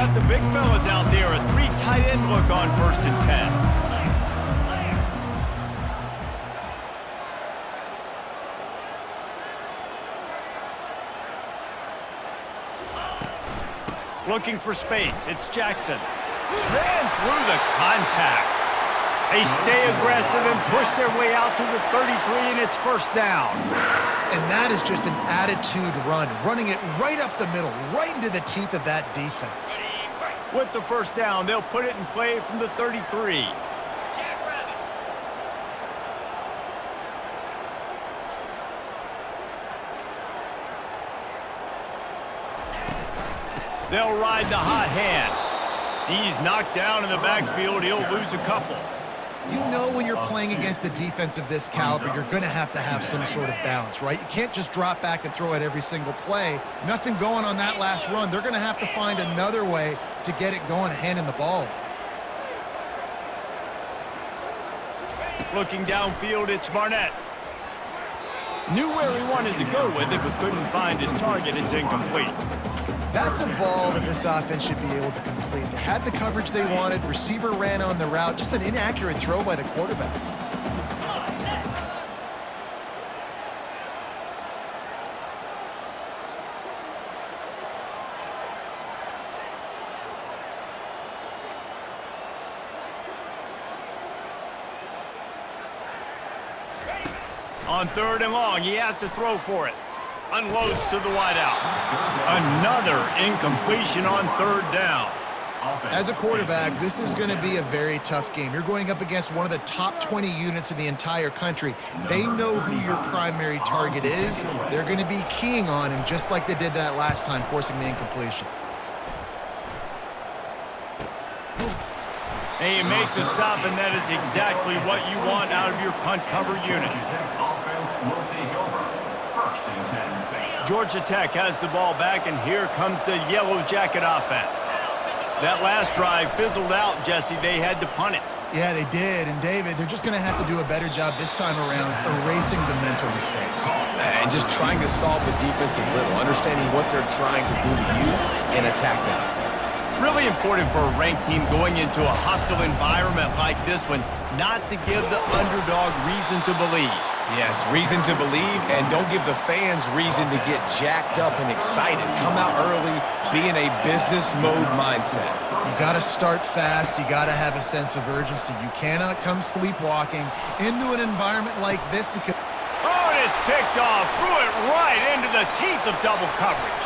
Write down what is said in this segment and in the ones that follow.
with the big fellas out there. A 3 tight end look on 1st and 10. Looking for space. It's Jackson. Ran through the contact. They stay aggressive and push their way out to the 33, and it's 1st down. And that is just an attitude run, running it right up the middle, right into the teeth of that defense. With the 1st down, they'll put it in play from the 33. They'll ride the hot hand. He's knocked down in the backfield. He'll lose a couple. You know when you're playing against a defense of this caliber, you're going to have some sort of balance, right? You can't just drop back and throw it every single play. Nothing going on that last run. They're going to have to find another way to get it going, handing the ball off. Looking downfield, it's Barnett. Knew where he wanted to go with it, but couldn't find his target. It's incomplete. That's a ball that this offense should be able to complete. They had the coverage they wanted. Receiver ran on the route. Just an inaccurate throw by the quarterback. On 3rd and long, he has to throw for it. Unloads to the wideout. Another incompletion on 3rd down. As a quarterback, this is going to be a very tough game. You're going up against one of the top 20 units in the entire country. They know who your primary target is. They're going to be keying on him just like they did that last time, forcing the incompletion. And you make the stop, and that is exactly what you want out of your punt cover unit. Georgia Tech has the ball back, and here comes the Yellow Jacket offense. That last drive fizzled out, Jesse. They had to punt it. Yeah, they did. And, David, they're just going to have to do a better job this time around erasing the mental mistakes. And just trying to solve the defensive riddle, understanding what they're trying to do to you and attack them. Really important for a ranked team going into a hostile environment like this one, not to give the underdog reason to believe. Yes, reason to believe, and don't give the fans reason to get jacked up and excited. Come out early, be in a business mode mindset. You got to start fast. You got to have a sense of urgency. You cannot come sleepwalking into an environment like this because... Oh, and it's picked off. Threw it right into the teeth of double coverage.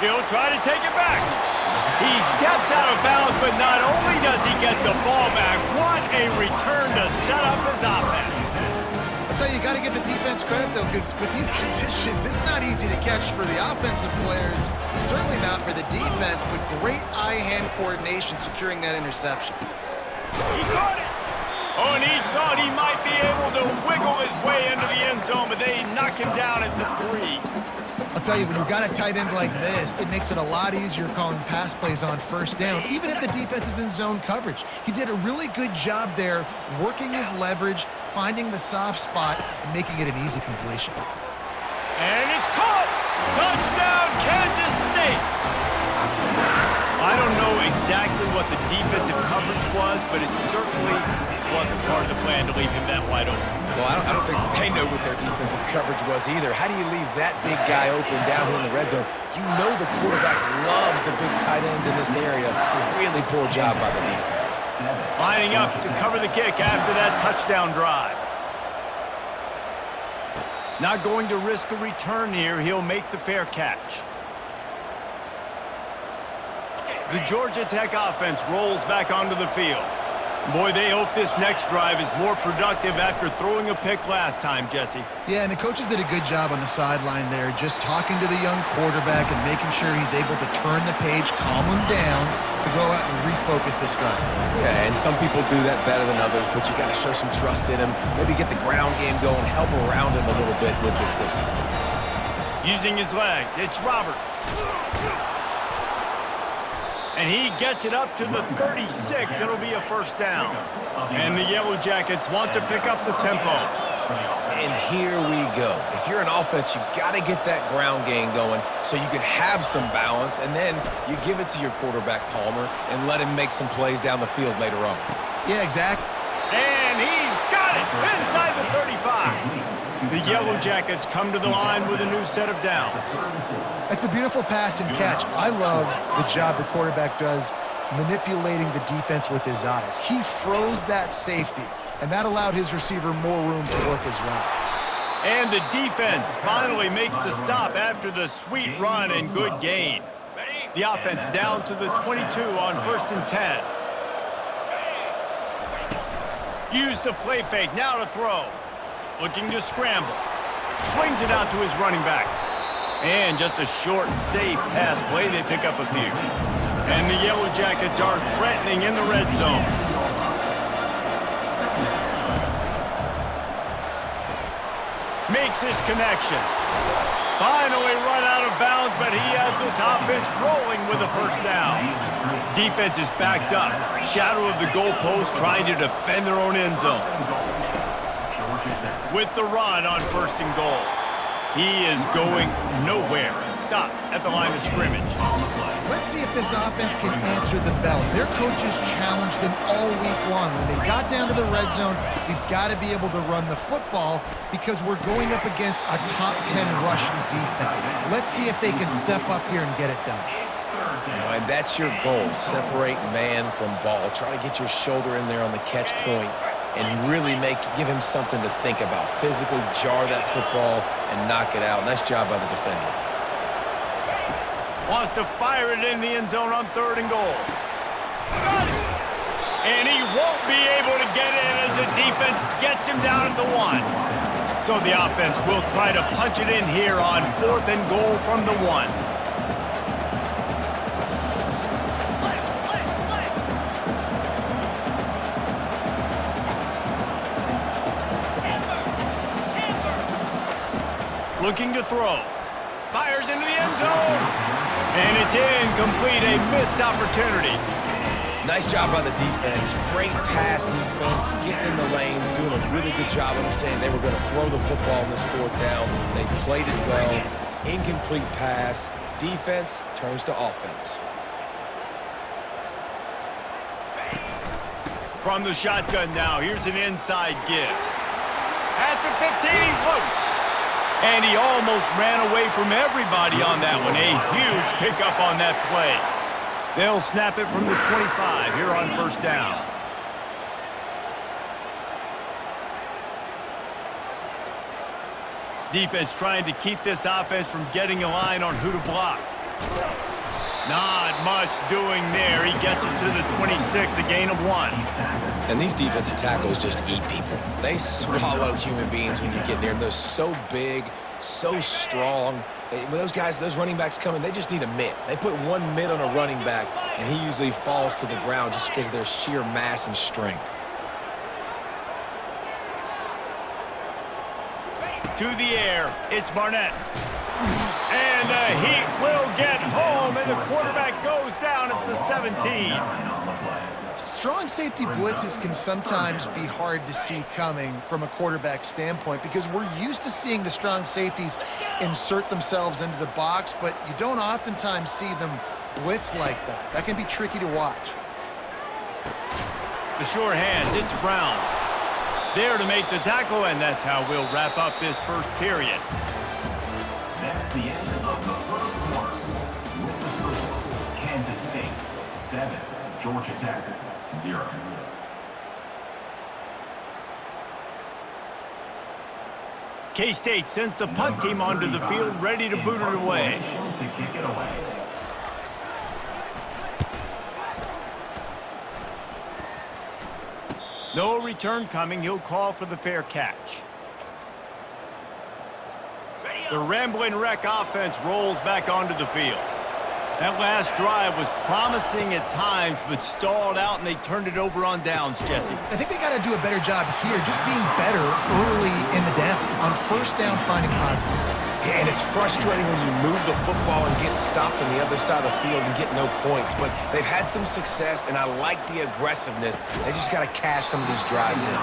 He'll try to take it back. He steps out of bounds, but not only does he get the ball back, what a return to set up his offense. I'll tell you, you got to give the defense credit, though, because with these conditions, it's not easy to catch for the offensive players. Certainly not for the defense, but great eye-hand coordination securing that interception. He caught it. Oh, and he thought he might be able to wiggle his way into the end zone, but they knock him down at the 3. I'll tell you, when you've got a tight end like this, it makes it a lot easier calling pass plays on 1st down, even if the defense is in zone coverage. He did a really good job there, working his leverage, finding the soft spot, and making it an easy completion. And it's caught! Touchdown, Kansas State! I don't know exactly what the defensive coverage was, but it certainly wasn't part of the plan to leave him that wide open. Well, I don't think they know what their defensive coverage was either. How do you leave that big guy open down here in the red zone? You know the quarterback loves the big tight ends in this area. Really poor job by the defense. Lining up to cover the kick after that touchdown drive. Not going to risk a return here. He'll make the fair catch. The Georgia Tech offense rolls back onto the field. Boy, they hope this next drive is more productive after throwing a pick last time, Jesse. Yeah, and the coaches did a good job on the sideline there, just talking to the young quarterback and making sure he's able to turn the page, calm him down, to go out and refocus this drive. Yeah, and some people do that better than others, but you got to show some trust in him, maybe get the ground game going, help around him a little bit with the system. Using his legs, it's Roberts. And he gets it up to the 36. It'll be a 1st down. And the Yellow Jackets want to pick up the tempo. And here we go. If you're an offense, you got to get that ground game going so you can have some balance, and then you give it to your quarterback, Palmer, and let him make some plays down the field later on. Yeah, exactly. And he's got it inside the 35. The Yellow Jackets come to the line with a new set of downs. That's a beautiful pass and catch. I love the job the quarterback does manipulating the defense with his eyes. He froze that safety, and that allowed his receiver more room to work his route. And the defense finally makes the stop after the sweet run and good gain. The offense down to the 22 on 1st and 10. Use the play fake, now to throw. Looking to scramble. Swings it out to his running back. And just a short, safe pass play, they pick up a few. And the Yellow Jackets are threatening in the red zone. Makes his connection. Finally run out of bounds, but he has this offense rolling with a first down. Defense is backed up. Shadow of the goalpost trying to defend their own end zone. With the run on 1st and goal. He is going nowhere. Stop at the line of scrimmage. Let's see if this offense can answer the bell. Their coaches challenged them all week long. When they got down to the red zone, we've got to be able to run the football because we're going up against a top 10 rushing defense. Let's see if they can step up here and get it done. And that's your goal. Separate man from ball. Try to get your shoulder in there on the catch point and really give him something to think about. Physically jar that football and knock it out. Nice job by the defender. Wants to fire it in the end zone on 3rd and goal. Got it! And he won't be able to get in as the defense gets him down at the 1. So the offense will try to punch it in here on 4th and goal from the 1. Looking to throw. Fires into the end zone. And it's incomplete, a missed opportunity. Nice job by the defense. Great pass defense, getting in the lanes, doing a really good job understanding they were going to throw the football in this 4th down. They played it well. Incomplete pass. Defense turns to offense. From the shotgun now, here's an inside give. At the 15, he's loose. And he almost ran away from everybody on that one. A huge pickup on that play. They'll snap it from the 25 here on 1st down. Defense trying to keep this offense from getting a line on who to block. Not much doing there. He gets it to the 26, a gain of 1. And these defensive tackles just eat people. They swallow human beings when you get near them. They're so big, so strong. When those guys, those running backs come in, they just need a mitt. They put one mitt on a running back, and he usually falls to the ground just because of their sheer mass and strength. To the air, it's Barnett. And the Heat will get home, and the quarterback goes down at the 17. Strong safety blitzes can sometimes be hard to see coming from a quarterback standpoint because we're used to seeing the strong safeties insert themselves into the box, but you don't oftentimes see them blitz like that. That can be tricky to watch. The sure hands, it's Brown. There to make the tackle, and that's how we'll wrap up this 1st period. That's the end of the 1st quarter. With the score, Kansas State 7, Georgia Tech 0. K-State sends the punt team onto the field, ready to boot it away. To kick it away. No return coming. He'll call for the fair catch. The Rambling Wreck offense rolls back onto the field. That last drive was promising at times, but stalled out, and they turned it over on downs, Jesse. I think they got to do a better job here, just being better early in the downs. On 1st down, finding positive. Yeah, and it's frustrating when you move the football and get stopped on the other side of the field and get no points. But they've had some success, and I like the aggressiveness. They just got to cash some of these drives in.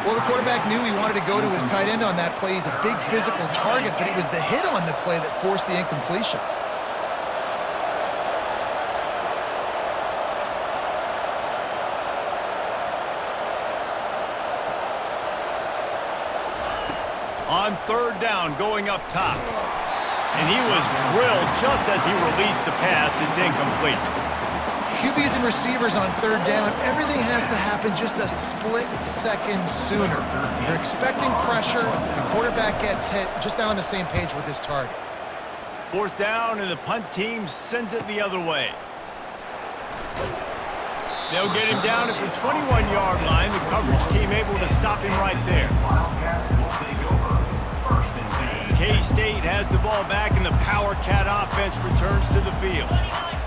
Well, the quarterback knew he wanted to go to his tight end on that play. He's a big physical target, but it was the hit on the play that forced the incompletion. On third down, going up top. And he was drilled just as he released the pass. It's incomplete. QBs and receivers on third down, everything has to happen just a split second sooner. They're expecting pressure. The quarterback gets hit, just not on the same page with his target. Fourth down, and the punt team sends it the other way. They'll get him down at the 21-yard line. The coverage team able to stop him right there. K-State has the ball back, and the Power Cat offense returns to the field.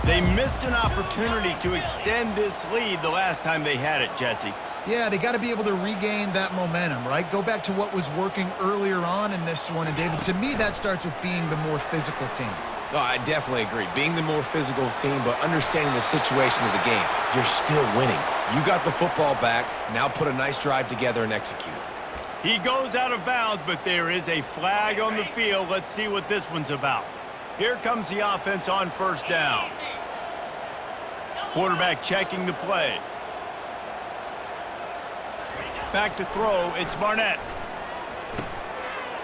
They missed an opportunity to extend this lead the last time they had it, Jesse. Yeah, they got to be able to regain that momentum, right? Go back to what was working earlier on in this one. And, David, to me, that starts with being the more physical team. Oh, I definitely agree. Being the more physical team, but understanding the situation of the game. You're still winning. You got the football back. Now put a nice drive together and execute. He goes out of bounds, but there is a flag on the field. Let's see what this one's about. Here comes the offense on first down. Quarterback checking the play. Back to throw, it's Barnett.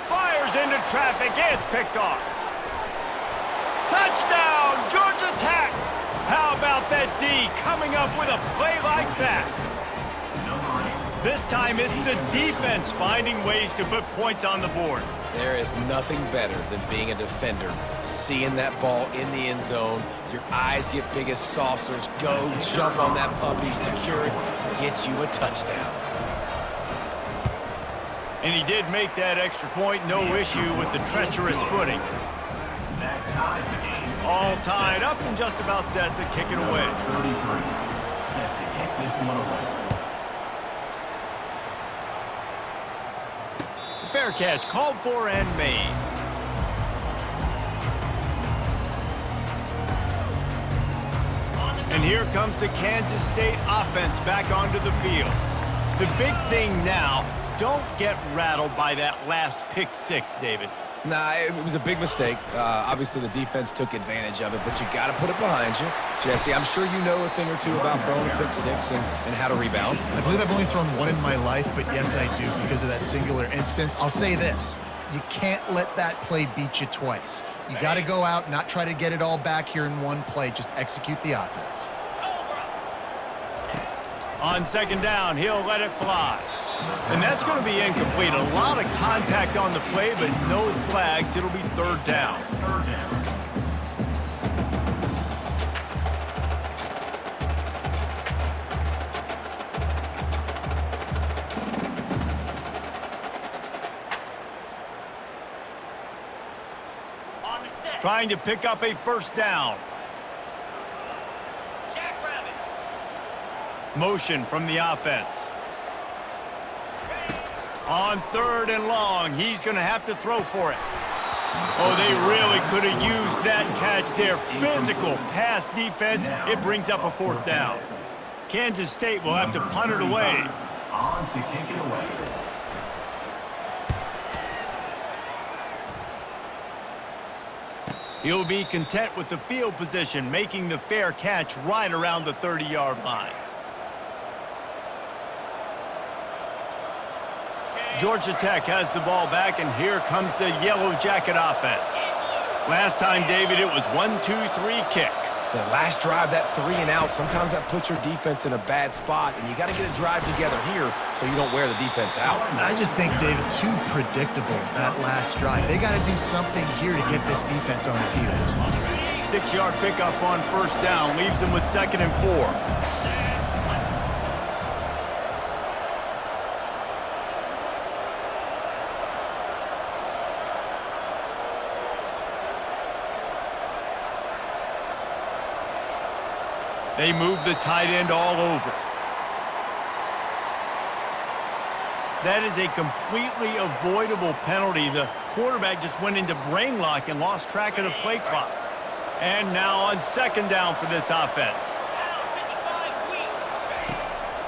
Fires into traffic, it's picked off. Touchdown, Georgia Tech! How about that D coming up with a play like that? This time it's the defense finding ways to put points on the board. There is nothing better than being a defender, seeing that ball in the end zone. Your eyes get big as saucers. Go, jump on that puppy, secure it, get you a touchdown. And he did make that extra point, no issue with the treacherous footing. That ties the game. All tied up and just about set to kick it away. 33. Set to kick this one away. Fair catch called for and made. And here comes the Kansas State offense back onto the field. The big thing now, don't get rattled by that last pick six, David. Nah, it was a big mistake. Obviously, the defense took advantage of it, but you got to put it behind you. Jesse, I'm sure you know a thing or two about throwing a pick six and how to rebound. I believe I've only thrown one in my life, but yes, I do because of that singular instance. I'll say this. You can't let that play beat you twice. You got to go out, not try to get it all back here in one play. Just execute the offense. On second down, he'll let it fly. And that's going to be incomplete. A lot of contact on the play, but no flags. It'll be third down. Third down. Trying to pick up a first down. Motion from the offense. On third and long, he's going to have to throw for it. Oh, they really could have used that catch there. Physical pass defense. It brings up a fourth down. Kansas State will have to punt it away. On to kick it away. He'll be content with the field position, making the fair catch right around the 30-yard line. Georgia Tech has the ball back, and here comes the Yellow Jacket offense. Last time, David, it was 1-2-3 kick. The last drive, that 3 and out, sometimes that puts your defense in a bad spot, and you got to get a drive together here so you don't wear the defense out. I just think, David, too predictable, that last drive. They got to do something here to get this defense on their heels. 6-yard pickup on first down leaves them with 2nd and 4. They move the tight end all over. That is a completely avoidable penalty. The quarterback just went into brain lock and lost track of the play clock. And now on second down for this offense.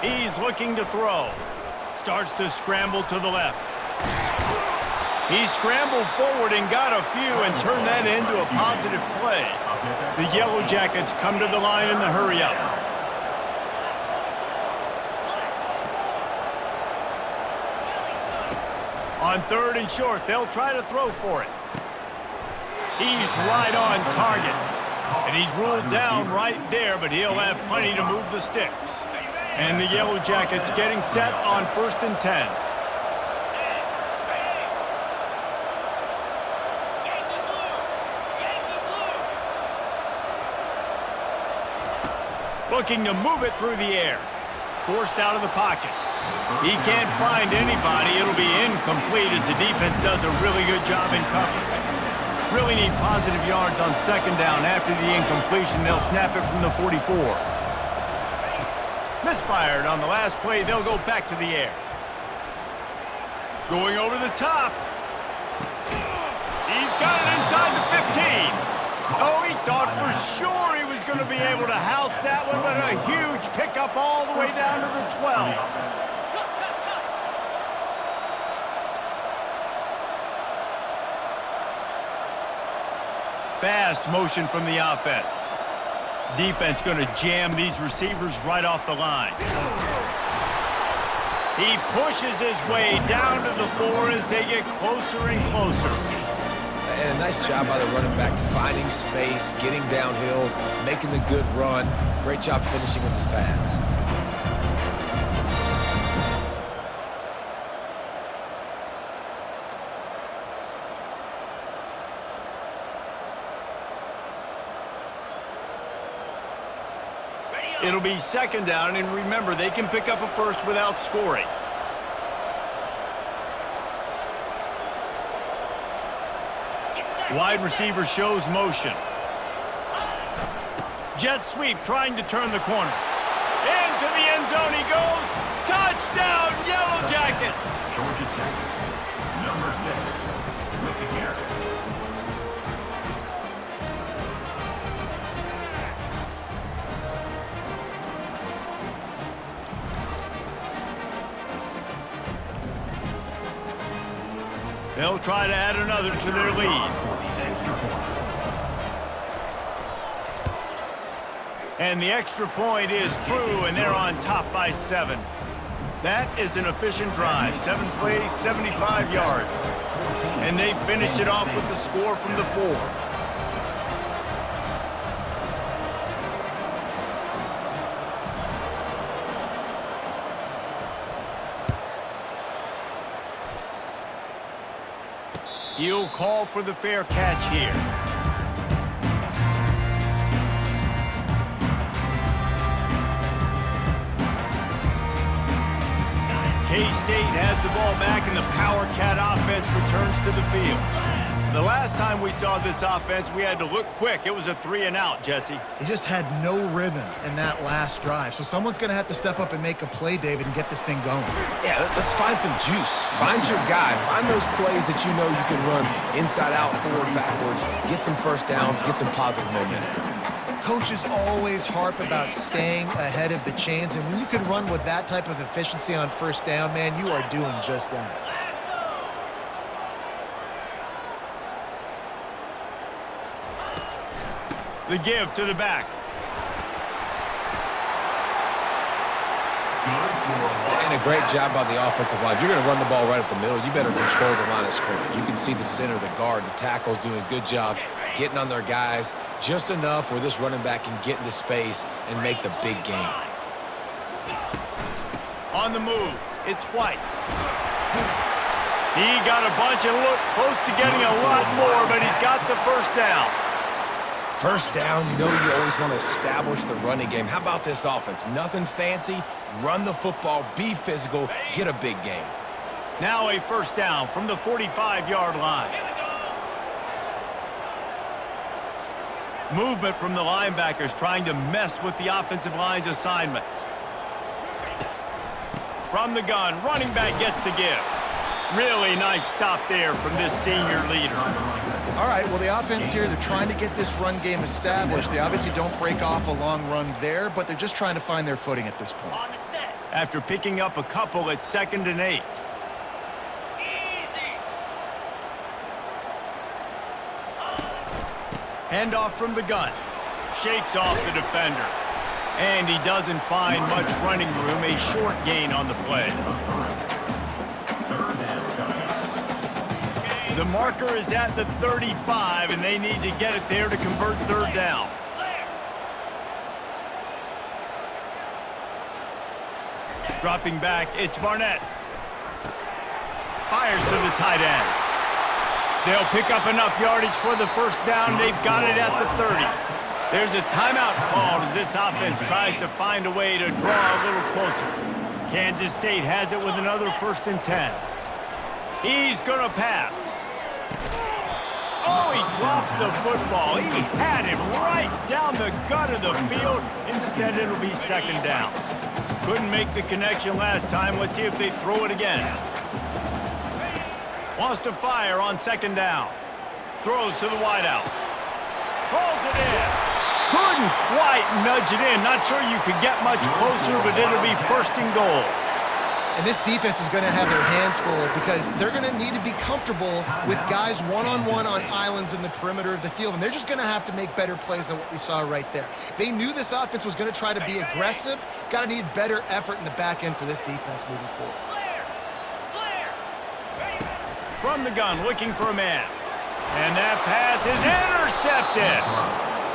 He's looking to throw. Starts to scramble to the left. He scrambled forward and got a few and turned that into a positive play. The Yellow Jackets come to the line in the hurry-up. On third and short, they'll try to throw for it. He's right on target. And he's ruled down right there, but he'll have plenty to move the sticks. And the Yellow Jackets getting set on 1st and 10. Looking to move it through the air. Forced out of the pocket. He can't find anybody. It'll be incomplete as the defense does a really good job in coverage. Really need positive yards on second down. After the incompletion, they'll snap it from the 44. Misfired on the last play. They'll go back to the air. Going over the top. He's got it inside the 15. Oh, he thought for sure he was going to be able to house that one, but a huge pickup all the way down to the 12. Fast motion from the offense. Defense going to jam these receivers right off the line. He pushes his way down to the 4 as they get closer and closer. And a nice job by the running back, finding space, getting downhill, making the good run. Great job finishing with his pads. It'll be second down, and remember, they can pick up a first without scoring. Wide receiver shows motion. Jet sweep trying to turn the corner. Into the end zone he goes. Touchdown, Yellow Jackets! Georgia Tech, number 6, with the carry. They'll try to add another to their lead. And the extra point is true, and they're on top by 7. That is an efficient drive. 7 plays, 75 yards. And they finished it off with the score from the 4. He'll call for the fair catch here. K-State has the ball back, and the Power Cat offense returns to the field. The last time we saw this offense, we had to look quick. It was a 3-and-out, Jesse. He just had no rhythm in that last drive. So someone's going to have to step up and make a play, David, and get this thing going. Yeah, let's find some juice. Find your guy. Find those plays that you know you can run inside out, forward, backwards. Get some first downs. Get some positive momentum. Coaches always harp about staying ahead of the chains, and when you can run with that type of efficiency on first down, man, you are doing just that. The give to the back. And a great job by the offensive line. If you're going to run the ball right up the middle, you better control the line of scrimmage. You can see the center, the guard, the tackles doing a good job getting on their guys just enough where this running back can get into space and make the big gain. On the move, it's White. He got a bunch and looked close to getting a lot more, but he's got the first down. First down, you know you always want to establish the running game. How about this offense? Nothing fancy. Run the football, be physical, get a big gain. Now a first down from the 45-yard line. Movement from the linebackers trying to mess with the offensive line's assignments. From the gun, running back gets to give. Really nice stop there from this senior leader. All right, well, the offense here, they're trying to get this run game established. They obviously don't break off a long run there, but they're just trying to find their footing at this point. After picking up a couple at 2nd and 8. Handoff from the gun. Shakes off the defender. And he doesn't find much running room. A short gain on the play. The marker is at the 35, and they need to get it there to convert 3rd down. Dropping back, it's Barnett. Fires to the tight end. They'll pick up enough yardage for the 1st down. They've got it at the 30. There's a timeout called as this offense tries to find a way to draw a little closer. Kansas State has it with another 1st and 10. He's going to pass. Oh, he drops the football. He had it right down the gut of the field. Instead, it'll be 2nd down. Couldn't make the connection last time. Let's see if they throw it again. Wants to fire on 2nd down. Throws to the wideout. Pulls it in. Couldn't quite nudge it in. Not sure you could get much closer, but it'll be 1st and goal. And this defense is going to have their hands full because they're going to need to be comfortable with guys one-on-one on islands in the perimeter of the field, and they're just going to have to make better plays than what we saw right there. They knew this offense was going to try to be aggressive. Got to need better effort in the back end for this defense moving forward. From the gun, looking for a man. And that pass is intercepted.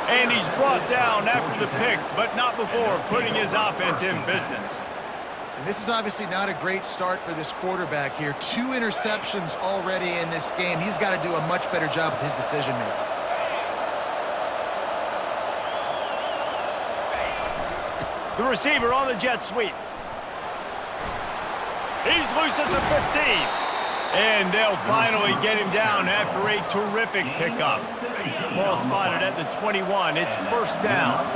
And he's brought down after the pick, but not before putting his offense in business. And this is obviously not a great start for this quarterback here. 2 interceptions already in this game. He's got to do a much better job with his decision-making. The receiver on the jet sweep. He's loose at the 15. And they'll finally get him down after a terrific pickup. Ball spotted at the 21. It's 1st down.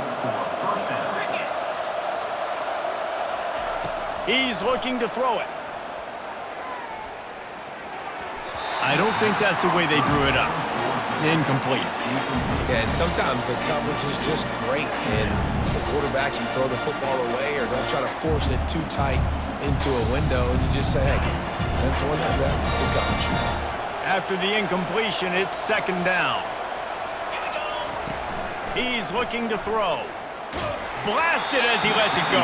He's looking to throw it. I don't think that's the way they drew it up. Incomplete. Yeah, and sometimes the coverage is just great. And as a quarterback, you throw the football away or don't try to force it too tight into a window, and you just say, hey, defense won that bet. Good coverage. After the incompletion, it's 2nd down. He's looking to throw. Blasted as he lets it go.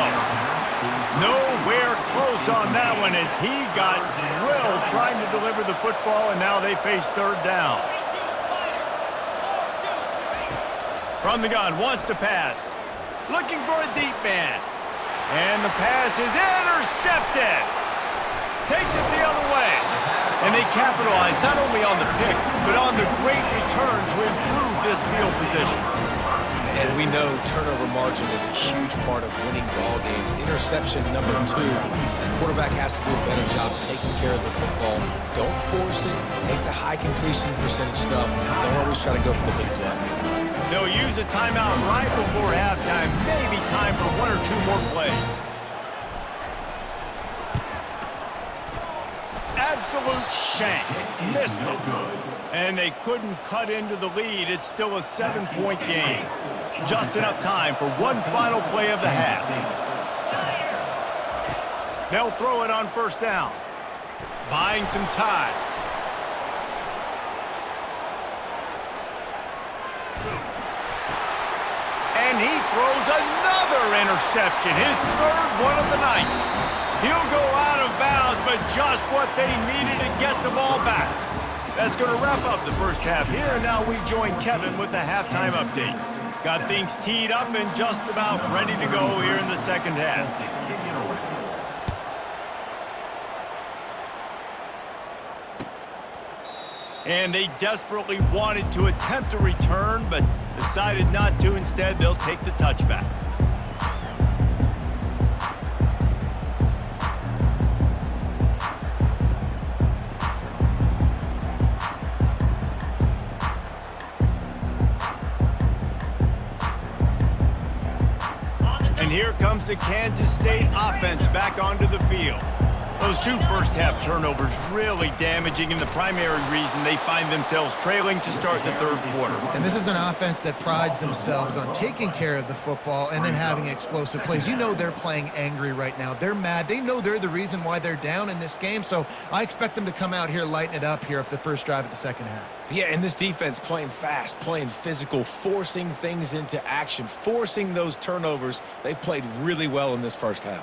Nowhere close on that one as he got drilled trying to deliver the football, and now they face 3rd down. From the gun, wants to pass. Looking for a deep man. And the pass is intercepted. Takes it the other way. And they capitalize not only on the pick, but on the great return to improve this field position. And we know turnover margin is a huge part of winning ball games. Interception number 2. The quarterback has to do a better job taking care of the football. Don't force it. Take the high completion percentage stuff. Don't always try to go for the big play. They'll use a timeout right before halftime. Maybe time for 1 or 2 more plays. Absolute shank. Missed them. And they couldn't cut into the lead. It's still a 7-point game. Just enough time for one final play of the half. They'll throw it on 1st down. Buying some time. And he throws another interception, his 3rd one of the night. He'll go out of bounds, but just what they needed to get the ball back. That's going to wrap up the 1st half here, and now we join Kevin with the halftime update. Got things teed up and just about ready to go here in the 2nd half. And they desperately wanted to attempt a return, but decided not to. Instead, they'll take the touchback. And here comes the Kansas State offense back onto the field. Those two first-half turnovers really damaging, and the primary reason they find themselves trailing to start the third quarter. And this is an offense that prides themselves on taking care of the football and then having explosive plays. You know they're playing angry right now. They're mad. They know they're the reason why they're down in this game, so I expect them to come out here, lighten it up here for the first drive of the second half. Yeah, and this defense playing fast, playing physical, forcing things into action, forcing those turnovers. They've played really well in this first half.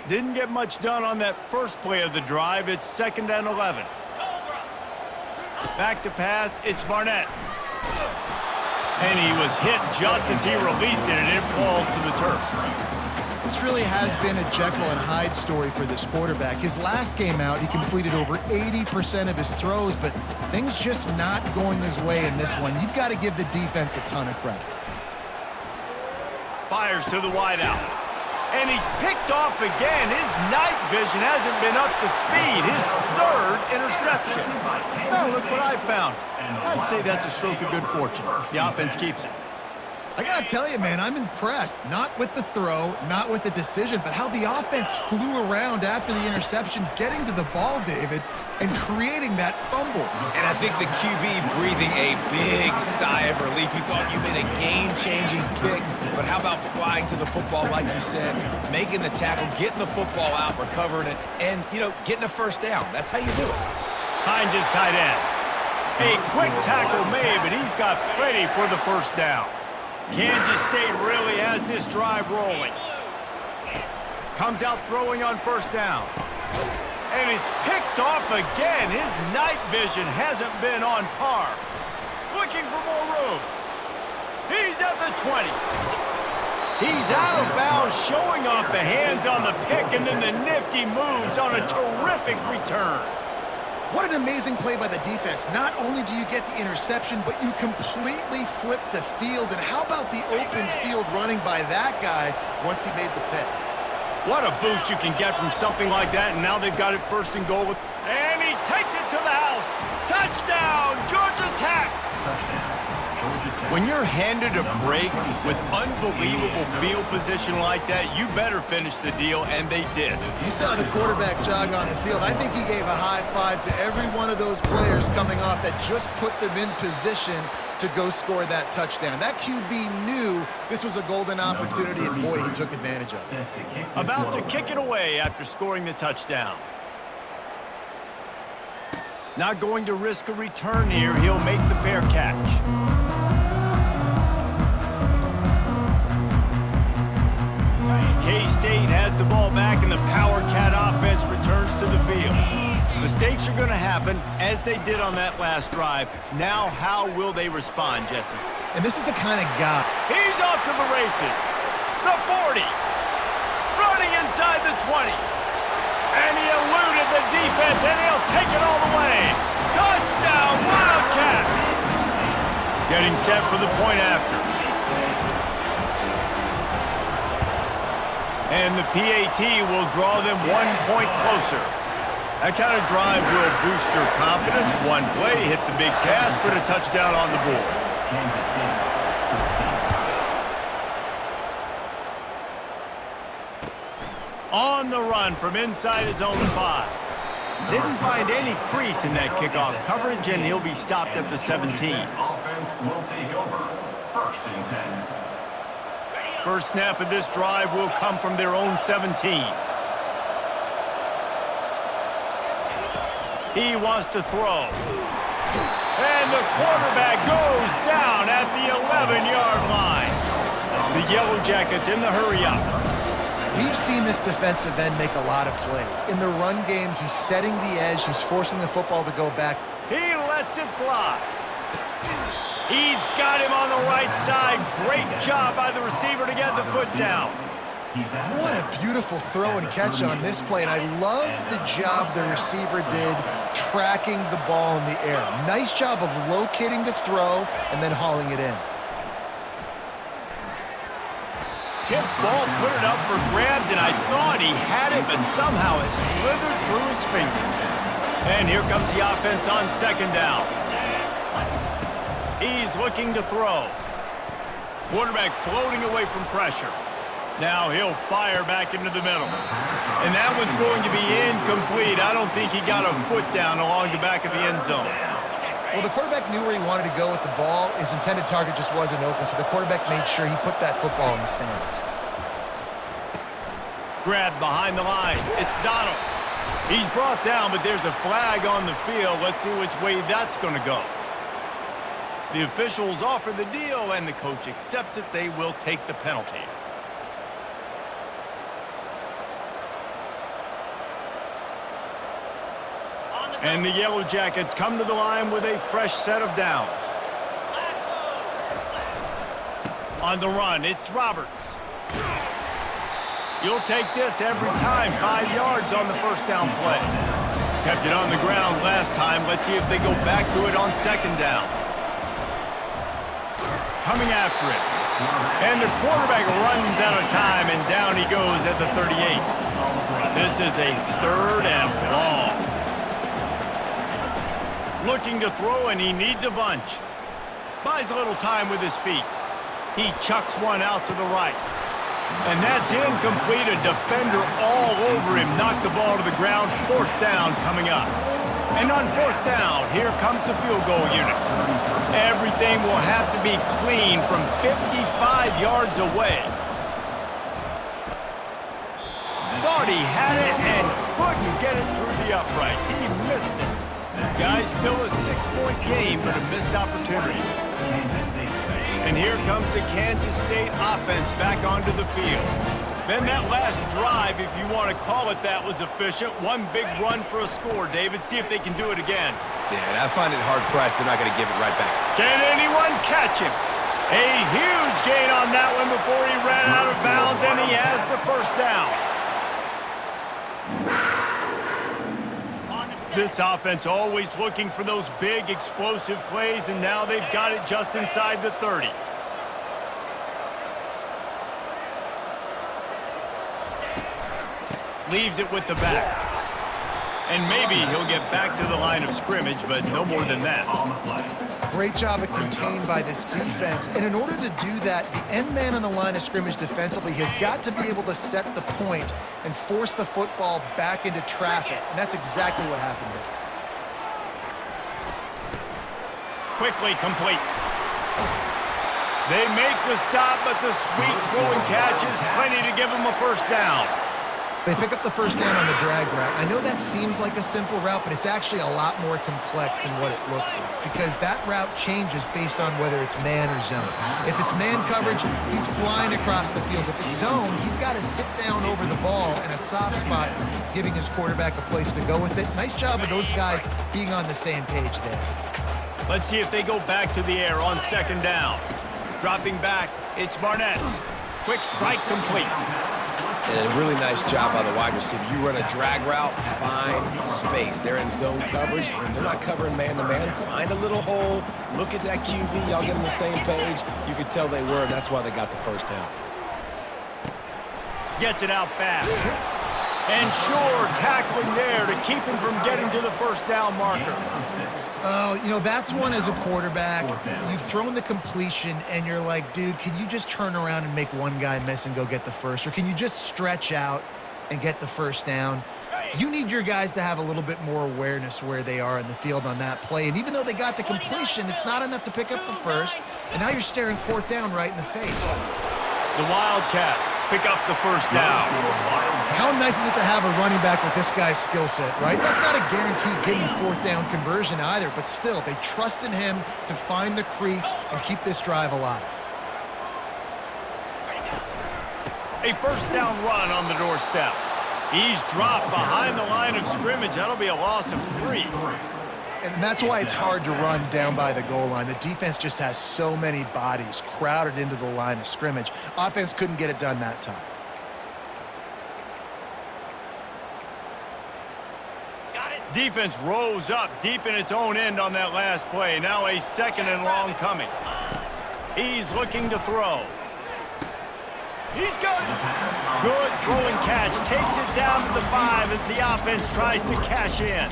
Didn't get much done on that first play of the drive. It's 2nd and 11. Back to pass, it's Barnett. And he was hit just as he released it, and it falls to the turf. This really has been a Jekyll and Hyde story for this quarterback. His last game out, he completed over 80% of his throws, but things just not going his way in this one. You've got to give the defense a ton of credit. Fires to the wideout. And he's picked off again. His night vision hasn't been up to speed. His third interception. Now look what I found. I'd say that's a stroke of good fortune. The offense keeps it. I got to tell you, man, I'm impressed. Not with the throw, not with the decision, but how the offense flew around after the interception, getting to the ball, David, and creating that fumble. And I think the QB breathing a big sigh of relief. He thought you made a game-changing kick, but how about flying to the football, like you said, making the tackle, getting the football out, recovering it, and, you know, getting a first down. That's how you do it. Finds his tight end. A quick tackle made, but he's got plenty for the first down. Kansas State really has this drive rolling. Comes out throwing on first down. And it's picked off again. His night vision hasn't been on par. Looking for more room. He's at the 20. He's out of bounds, showing off the hands on the pick, and then the nifty moves on a terrific return. What an amazing play by the defense. Not only do you get the interception, but you completely flip the field. And how about the open field running by that guy once he made the pick? What a boost you can get from something like that, and now they've got it 1st and goal. And he takes it to the house. Touchdown, Georgia Tech! When you're handed a break with unbelievable field position like that, you better finish the deal, and they did. You saw the quarterback jog on the field. I think he gave a high five to every one of those players coming off that just put them in position to go score that touchdown. That QB knew this was a golden opportunity, and boy, he took advantage of it. About to kick it away after scoring the touchdown. Not going to risk a return here. He'll make the fair catch. K-State has the ball back, and the Power Cat offense returns to the field. Mistakes are going to happen, as they did on that last drive. Now, how will they respond, Jesse? And this is the kind of guy. He's off to the races. The 40. Running inside the 20. And he eluded the defense, and he'll take it all the way. Touchdown, Wildcats! Getting set for the point after. And the PAT will draw them 1 point closer. That kind of drive will boost your confidence. One play, hit the big pass, put a touchdown on the board. On the run from inside his own 5. Didn't find any crease in that kickoff coverage, and he'll be stopped at the 17. Offense will take over. 1st and 10. First snap of this drive will come from their own 17. He wants to throw. And the quarterback goes down at the 11-yard line. The Yellow Jackets in the hurry-up. We've seen this defensive end make a lot of plays. In the run game, he's setting the edge. He's forcing the football to go back. He lets it fly. He's got him on the right side. Great job by the receiver to get the foot down. What a beautiful throw and catch on this play. And I love the job the receiver did tracking the ball in the air. Nice job of locating the throw and then hauling it in. Tip ball, put it up for grabs, and I thought he had it, but somehow it slithered through his fingers. And here comes the offense on 2nd down. He's looking to throw. Quarterback floating away from pressure. Now he'll fire back into the middle. And that one's going to be incomplete. I don't think he got a foot down along the back of the end zone. Well, the quarterback knew where he wanted to go with the ball. His intended target just wasn't open, so the quarterback made sure he put that football in the stands. Grabbed behind the line. It's Donald. He's brought down, but there's a flag on the field. Let's see which way that's going to go. The officials offer the deal, and the coach accepts it. They will take the penalty. And the Yellow Jackets come to the line with a fresh set of downs. On the run, it's Roberts. You'll take this every time. 5 yards on the first down play. Kept it on the ground last time. Let's see if they go back to it on second down. Coming after it. And the quarterback runs out of time, and down he goes at the 38. This is a 3rd and long. Looking to throw, and he needs a bunch. Buys a little time with his feet. He chucks one out to the right. And that's incomplete. A defender all over him. Knocked the ball to the ground. 4th down coming up. And on 4th down, here comes the field goal unit. Everything will have to be clean from 55 yards away. Thought he had it and couldn't get it through the uprights. He missed it. Guys, still a 6-point game, but a missed opportunity. And here comes the Kansas State offense back onto the field. Then that last drive, if you want to call it that, was efficient. One big run for a score, David. See if they can do it again. Yeah, I find it hard-pressed. They're not going to give it right back. Can anyone catch him? A huge gain on that one before he ran out of bounds, and he has the first down. This offense always looking for those big, explosive plays, and now they've got it just inside the 30. Leaves it with the back. And maybe he'll get back to the line of scrimmage, but no more than that. Great job at contained by this defense. And in order to do that, the end man on the line of scrimmage defensively has got to be able to set the point and force the football back into traffic. And that's exactly what happened there. Quickly complete. They make the stop, but the sweet throwing catch is plenty to give them a first down. They pick up the first down on the drag route. I know that seems like a simple route, but it's actually a lot more complex than what it looks like because that route changes based on whether it's man or zone. If it's man coverage, he's flying across the field. If it's zone, he's got to sit down over the ball in a soft spot, giving his quarterback a place to go with it. Nice job of those guys being on the same page there. Let's see if they go back to the air on second down. Dropping back, it's Barnett. Quick strike complete. And a really nice job by the wide receiver. You run a drag route, find space. They're in zone coverage. They're not covering man-to-man. Find a little hole. Look at that QB. Y'all get on the same page. You could tell they were, and that's why they got the first down. Gets it out fast. And sure, tackling there to keep him from getting to the first down marker. Oh, you know, that's one as a quarterback. You've thrown the completion, and you're like, dude, can you just turn around and make one guy miss and go get the first? Or can you just stretch out and get the first down? You need your guys to have a little bit more awareness where they are in the field on that play. And even though they got the completion, it's not enough to pick up the first. And now you're staring 4th down right in the face. The Wildcats pick up the first down. How nice is it to have a running back with this guy's skill set, right? That's not a guaranteed give-me 4th down conversion either, but still, they trust in him to find the crease and keep this drive alive. A first down run on the doorstep. He's dropped behind the line of scrimmage. That'll be a loss of 3. And that's why it's hard to run down by the goal line. The defense just has so many bodies crowded into the line of scrimmage. Offense couldn't get it done that time. Defense rose up deep in its own end on that last play. Now a 2nd and long coming. He's looking to throw. He's got it. Good throwing catch. Takes it down to the 5 as the offense tries to cash in.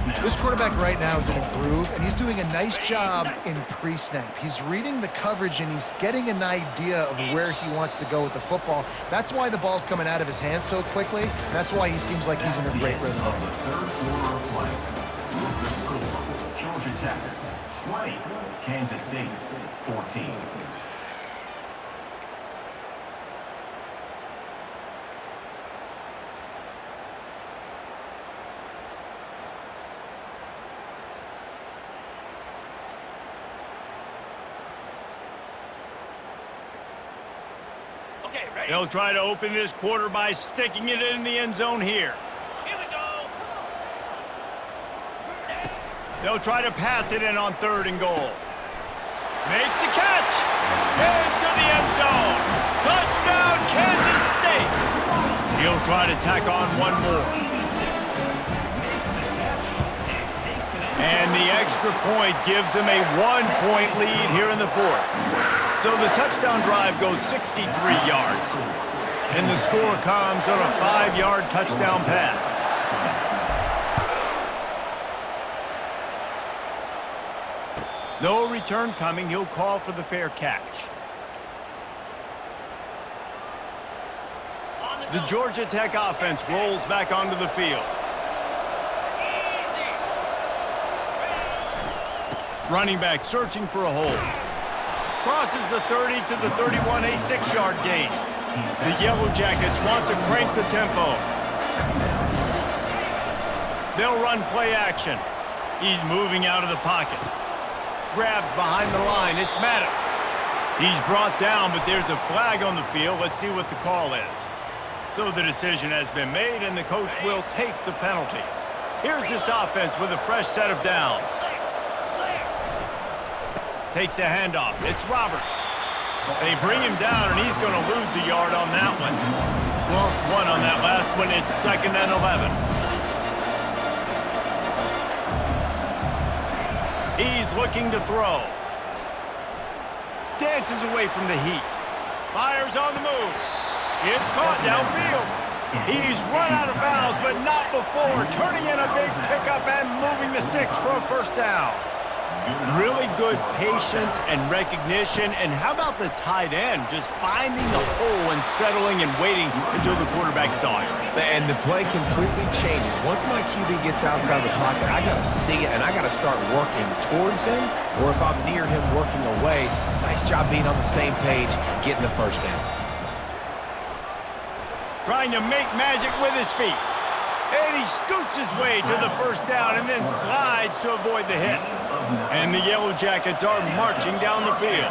This quarterback right now is in a groove, and he's doing a nice job in pre-snap. He's reading the coverage, and he's getting an idea of where he wants to go with the football. That's why the ball's coming out of his hands so quickly, and that's why he seems like he's in a great rhythm. Of the third quarter of play, with the score, Georgia Tech 20, Kansas State 14. They'll try to open this quarter by sticking it in the end zone here. Here we go. They'll try to pass it in on 3rd and goal. Makes the catch. Into the end zone. Touchdown, Kansas State. He'll try to tack on one more. And the extra point gives him a 1-point lead here in the 4th. So the touchdown drive goes 63 yards. And the score comes on a 5-yard touchdown pass. No return coming. He'll call for the fair catch. The Georgia Tech offense rolls back onto the field. Running back searching for a hole. Crosses the 30 to the 31, a 6-yard gain. The Yellow Jackets want to crank the tempo. They'll run play action. He's moving out of the pocket. Grabbed behind the line, it's Maddox. He's brought down, but there's a flag on the field. Let's see what the call is. So the decision has been made, and the coach will take the penalty. Here's this offense with a fresh set of downs. Takes the handoff. It's Roberts. They bring him down, and he's going to lose a yard on that one. Lost 1 on that last one. It's 2nd and 11. He's looking to throw. Dances away from the heat. Fires on the move. It's caught downfield. He's run out of bounds, but not before turning in a big pickup and moving the sticks for a 1st down. Really good patience and recognition. And how about the tight end just finding the hole and settling and waiting until the quarterback saw it? And the play completely changes. Once my QB gets outside the pocket, I got to see it, and I got to start working towards him, or if I'm near him, working away. Nice job being on the same page, getting the 1st down. Trying to make magic with his feet. And he scoots his way to the 1st down and then slides to avoid the hit. And the Yellow Jackets are marching down the field.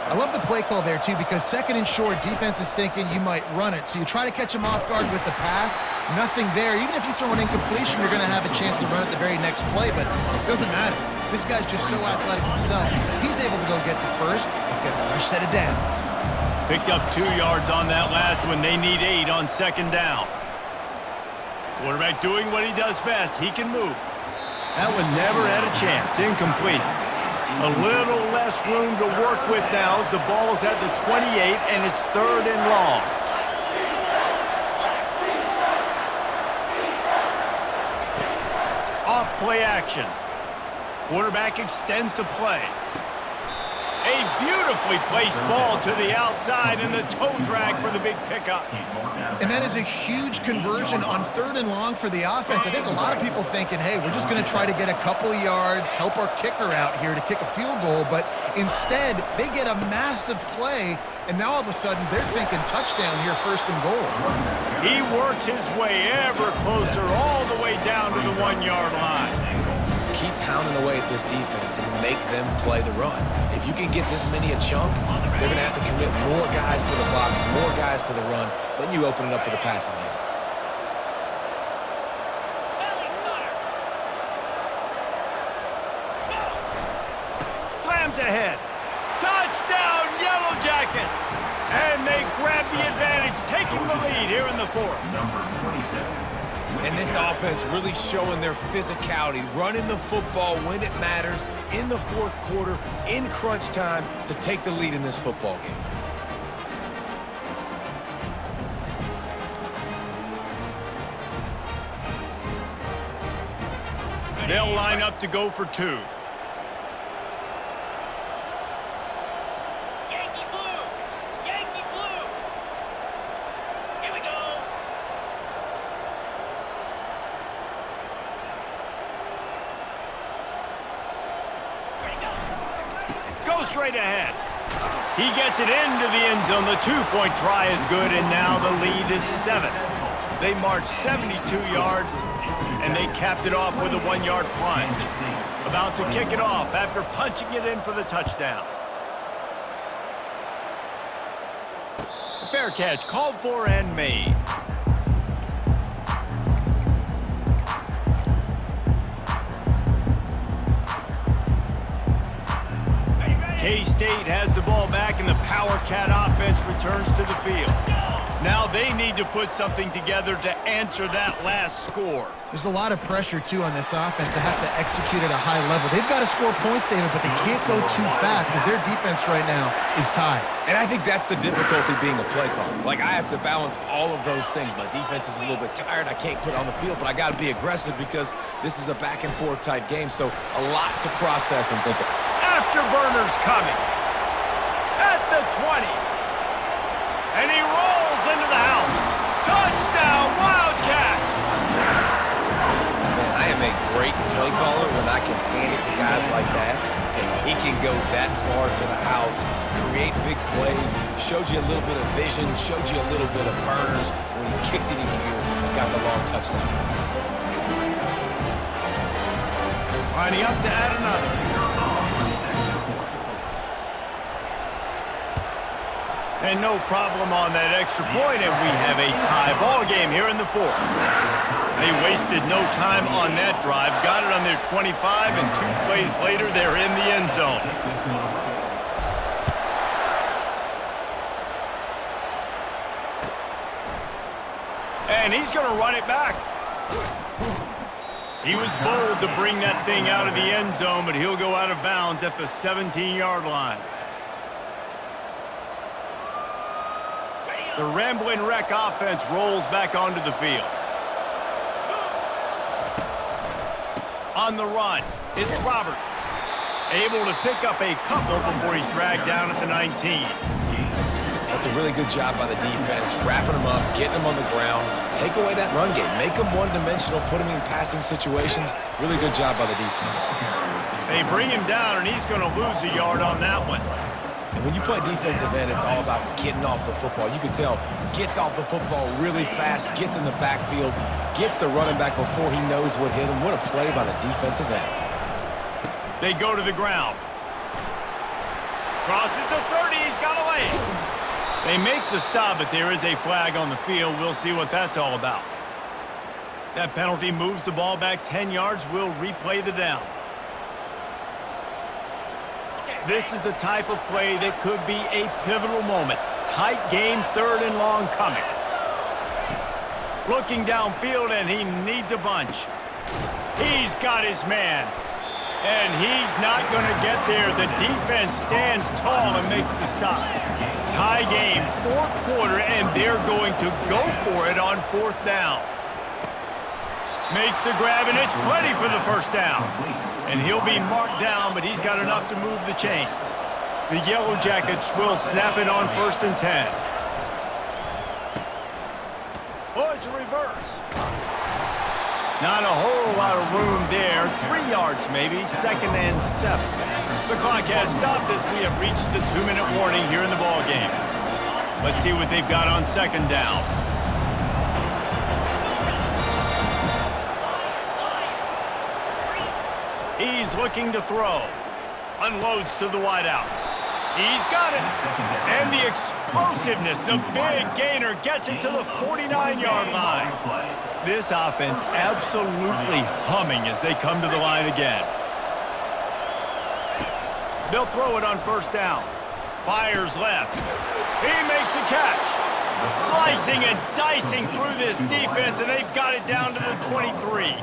I love the play call there, too, because 2nd and short, defense is thinking you might run it. So you try to catch him off guard with the pass. Nothing there. Even if you throw an incompletion, you're going to have a chance to run it the very next play, but it doesn't matter. This guy's just so athletic himself. He's able to go get the 1st. Let's get a fresh set of downs. Picked up 2 yards on that last one. They need 8 on 2nd down. Quarterback doing what he does best. He can move. That one never had a chance. Incomplete. A little less room to work with now as the ball's at the 28 and it's 3rd and long. Off play action. Quarterback extends the play. A beautifully placed ball to the outside and the toe drag for the big pickup. And that is a huge conversion on 3rd and long for the offense. I think a lot of people thinking, hey, we're just going to try to get a couple yards, help our kicker out here to kick a field goal. But instead, they get a massive play, and now all of a sudden they're thinking touchdown here, 1st and goal. He works his way ever closer all the way down to the 1-yard line. Keep pounding away at this defense and make them play the run. If you can get this many a chunk, they're going to have to commit more guys to the box, more guys to the run. Then you open it up for the passing game. Slams ahead. Touchdown, Yellow Jackets! And they grab the advantage, taking the lead here in the 4th. Number 27. And this offense really showing their physicality, running the football when it matters, in the 4th quarter, in crunch time, to take the lead in this football game. They'll line up to go for two. Yankee blue! Yankee blue! Here we go! Go straight ahead. He gets it into the end zone. The two-point try is good, and now the lead is 7. They marched 72 yards, and they capped it off with a 1-yard plunge. About to kick it off after punching it in for the touchdown. Fair catch called for and made. K-State has the ball back, and the Power Cat offense returns to the field. Now they need to put something together to answer that last score. There's a lot of pressure, too, on this offense to have to execute at a high level. They've got to score points, David, but they can't go too fast because their defense right now is tied. And I think that's the difficulty being a play caller. Like, I have to balance all of those things. My defense is a little bit tired. I can't put it on the field, but I got to be aggressive because this is a back-and-forth type game, so a lot to process and think of. Afterburner's coming. At the 20. And he rolls into the house. Touchdown, Wildcats! Man, I am a great play caller when I can hand it to guys like that. And he can go that far to the house, create big plays, showed you a little bit of vision, showed you a little bit of burners when he kicked it in gear and got the long touchdown. Lining up to add another. And no problem on that extra point, and we have a tie ball game here in the 4th. They wasted no time on that drive, got it on their 25, and 2 plays later, they're in the end zone. And he's going to run it back. He was bold to bring that thing out of the end zone, but he'll go out of bounds at the 17-yard line. The Ramblin' Wreck offense rolls back onto the field. On the run, it's Roberts. Able to pick up a couple before he's dragged down at the 19. That's a really good job by the defense, wrapping them up, getting them on the ground, take away that run game, make them one-dimensional, put them in passing situations. Really good job by the defense. They bring him down, and he's going to lose a yard on that one. And when you play defensive end, it's all about getting off the football. You can tell, gets off the football really fast, gets in the backfield, gets the running back before he knows what hit him. What a play by the defensive end. They go to the ground. Crosses the 30, he's got away. They make the stop, but there is a flag on the field. We'll see what that's all about. That penalty moves the ball back 10 yards. We'll replay the down. This is the type of play that could be a pivotal moment. Tight game, 3rd and long coming. Looking downfield, and he needs a bunch. He's got his man. And he's not going to get there. The defense stands tall and makes the stop. Tie game, 4th quarter, and they're going to go for it on 4th down. Makes the grab, and it's plenty for the first down. And he'll be marked down, but he's got enough to move the chains. The Yellow Jackets will snap it on 1st and 10. Oh, it's a reverse. Not a whole lot of room there. 3 yards maybe, 2nd and 7. The clock has stopped as we have reached the 2-minute warning here in the ballgame. Let's see what they've got on 2nd down. He's looking to throw. Unloads to the wideout. He's got it. And the explosiveness, the big gainer gets it to the 49-yard line. This offense absolutely humming as they come to the line again. They'll throw it on 1st down. Fires left. He makes the catch. Slicing and dicing through this defense, and they've got it down to the 23.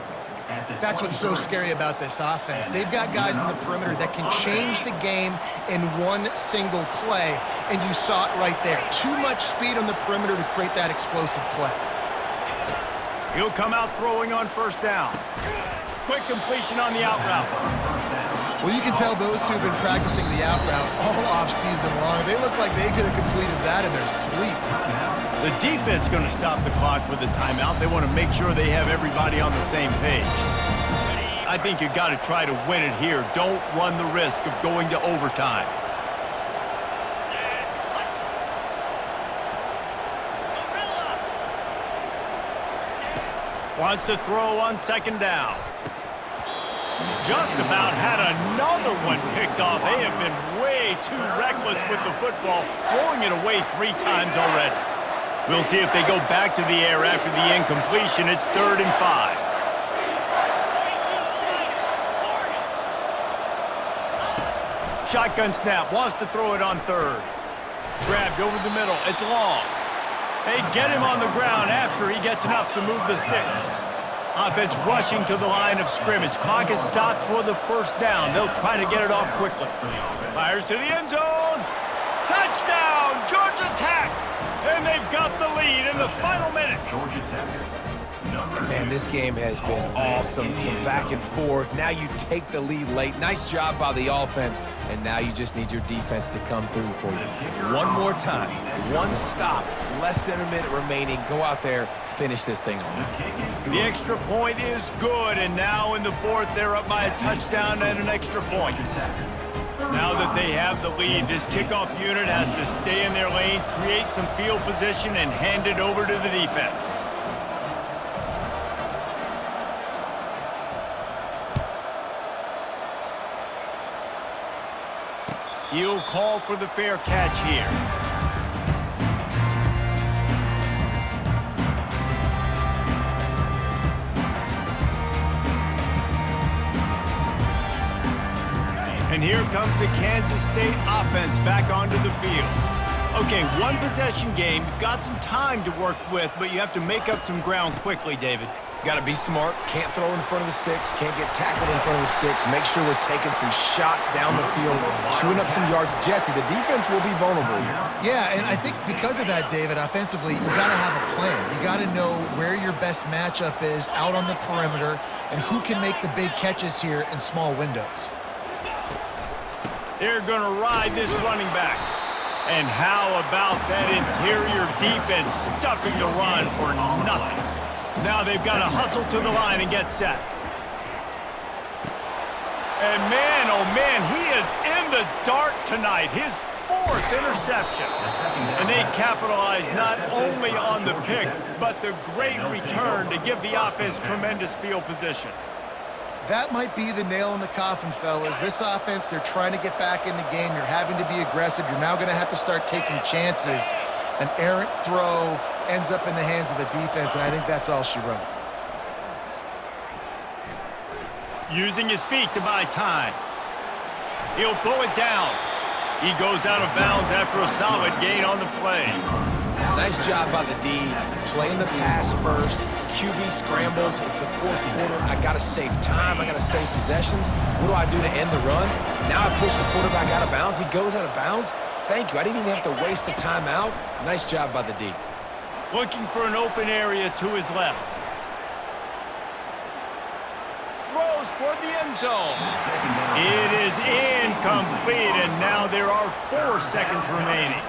That's what's so scary about this offense. They've got guys in the perimeter that can change the game in one single play, and you saw it right there. Too much speed on the perimeter to create that explosive play. He'll come out throwing on 1st down. quick completion on the out route. Well, you can tell those two have been practicing the out route all off-season long. They look like they could have completed that in their sleep. The defense going to stop the clock with a timeout. They want to make sure they have everybody on the same page. I think you got to try to win it here. Don't run the risk of going to overtime. Wants to throw on second down. Just about had another one picked off. They have been way too reckless with the football, throwing it away 3 times already. We'll see if they go back to the air after the incompletion. It's 3rd and 5. Shotgun snap, wants to throw it on 3rd. Grabbed over the middle, it's long. They get him on the ground after he gets enough to move the sticks. Offense rushing to the line of scrimmage. Clock is stopped for the first down. They'll try to get it off quickly. Fires to the end zone. Touchdown, Georgia Tech! And they've got the lead in the final minute. Georgia Tech. Man, this game has been awesome. Some back and forth. Now you take the lead late. Nice job by the offense. And now you just need your defense to come through for you. One more time. One stop. Less than a minute remaining. Go out there, finish this thing off. The extra point is good. And now in the 4th, they're up by a touchdown and an extra point. Now that they have the lead, this kickoff unit has to stay in their lane, create some field position, and hand it over to the defense. He'll call for the fair catch here. And here comes the Kansas State offense back onto the field. Okay, 1 possession game. You've got some time to work with, but you have to make up some ground quickly, David. Got to be smart. Can't throw in front of the sticks. Can't get tackled in front of the sticks. Make sure we're taking some shots down the field, chewing up some yards. Jesse, the defense will be vulnerable here. Yeah, and I think because of that, David, offensively, you got to have a plan. You got to know where your best matchup is out on the perimeter and who can make the big catches here in small windows. They're going to ride this running back. And how about that interior defense stuffing the run for nothing? Now they've got to hustle to the line and get set. And man, oh man, he is in the dark tonight. His 4th interception. And they capitalize not only on the pick, but the great return to give the offense tremendous field position. That might be the nail in the coffin, fellas. This offense, they're trying to get back in the game. You're having to be aggressive. You're now going to have to start taking chances. An errant throw ends up in the hands of the defense, and I think that's all she wrote. Using his feet to buy time. He'll pull it down. He goes out of bounds after a solid gain on the play. Nice job by the D, playing the pass first. QB scrambles. It's the 4th quarter. I got to save time. I got to save possessions. What do I do to end the run? Now I push the quarterback out of bounds. He goes out of bounds. Thank you. I didn't even have to waste a timeout. Nice job by the D. Looking for an open area to his left. Throws toward the end zone. It is incomplete, and now there are 4 seconds remaining.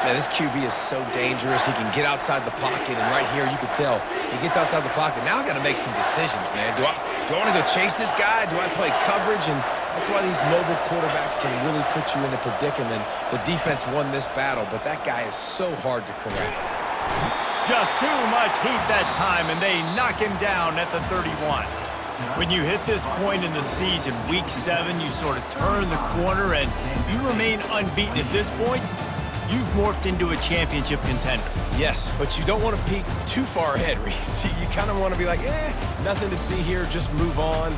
Man, this QB is so dangerous. He can get outside the pocket, and right here you can tell he gets outside the pocket. Now I got to make some decisions, man. Do I want to go chase this guy? Do I play coverage? And that's why these mobile quarterbacks can really put you in a predicament. The defense won this battle, but that guy is so hard to corral. Just too much heat that time, and they knock him down at the 31. When you hit this point in the season, week 7, you sort of turn the corner, and you remain unbeaten at this point. You've morphed into a championship contender. Yes, but you don't want to peek too far ahead, Reese. You kind of want to be like, nothing to see here, just move on.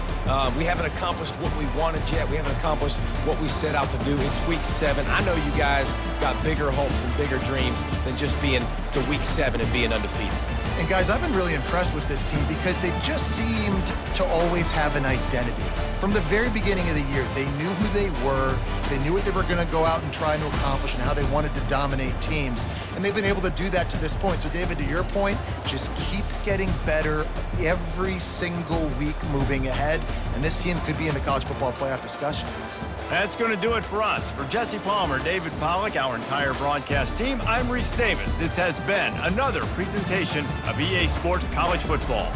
We haven't accomplished what we wanted yet. We haven't accomplished what we set out to do. It's week 7. I know you guys got bigger hopes and bigger dreams than just being to week 7 and being undefeated. And guys, I've been really impressed with this team because they just seemed to always have an identity. From the very beginning of the year, they knew who they were, they knew what they were going to go out and try to accomplish and how they wanted to dominate teams. And they've been able to do that to this point. So David, to your point, just keep getting better every single week moving ahead. And this team could be in the college football playoff discussion. That's going to do it for us. For Jesse Palmer, David Pollack, our entire broadcast team, I'm Reese Davis. This has been another presentation of EA Sports College Football.